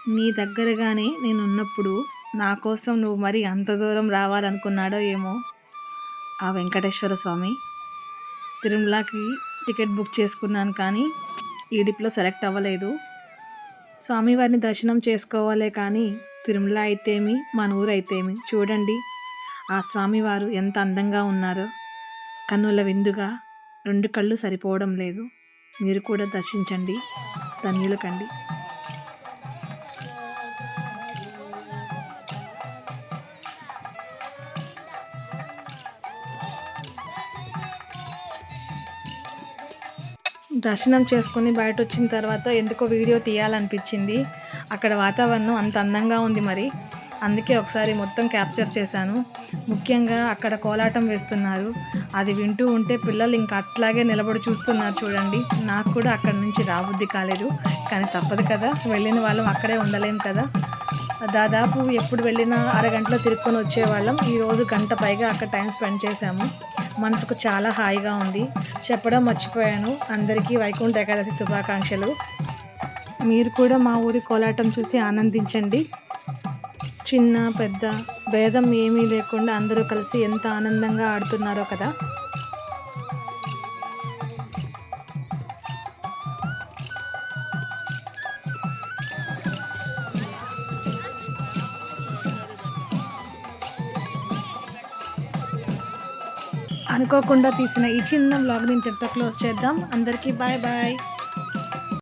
నీ దగ్గరగానే నేనున్నప్పుడు నా కోసం నువ్వు మరి అంత దూరం రావాలనుకున్నాడో ఏమో ఆ వెంకటేశ్వర స్వామి. తిరుమలకి టికెట్ బుక్ చేసుకున్నాను కానీ ఈడిప్లో సెలెక్ట్ అవ్వలేదు. స్వామివారిని దర్శనం చేసుకోవాలే కానీ తిరుమల అయితేమి మన ఊరు అయితేమి చూడండి ఆ స్వామివారు ఎంత అందంగా ఉన్నారో. కన్నుల విందుగా 2 కళ్ళు సరిపోవడం లేదు. మీరు కూడా దర్శించండి, ధన్యులు కండి. దర్శనం చేసుకొని బయట వచ్చిన తర్వాత ఎందుకో వీడియో తీయాలనిపించింది. అక్కడ వాతావరణం అంత అందంగా ఉంది మరి, అందుకే ఒకసారి మొత్తం క్యాప్చర్ చేశాను. ముఖ్యంగా అక్కడ కోలాటం వేస్తున్నారు, అది వింటూ ఉంటే పిల్లలు ఇంకా అట్లాగే నిలబడి చూస్తున్నారు చూడండి. నాకు కూడా అక్కడ నుంచి రాబుద్ది కాలేదు, కానీ తప్పదు కదా, వెళ్ళిన వాళ్ళం అక్కడే ఉండలేం కదా. దాదాపు ఎప్పుడు వెళ్ళినా అరగంటలో తిరుక్కొని వచ్చేవాళ్ళం. ఈరోజు గంట పైగా అక్కడ టైం స్పెండ్ చేశాము. మనసుకు చాలా హాయిగా ఉంది. చెప్పడం మర్చిపోయాను, అందరికీ వైకుంఠ ఏకాదశి శుభాకాంక్షలు. మీరు కూడా మా ఊరి కోలాటం చూసి ఆనందించండి. చిన్న పెద్ద భేదం ఏమీ లేకుండా అందరూ కలిసి ఎంత ఆనందంగా ఆడుతున్నారో కదా. అనుకోకుండా తీసిన ఈ చిన్న వ్లాగ్ని ఇంతటితో క్లోజ్ చేద్దాం. అందరికీ బాయ్ బాయ్.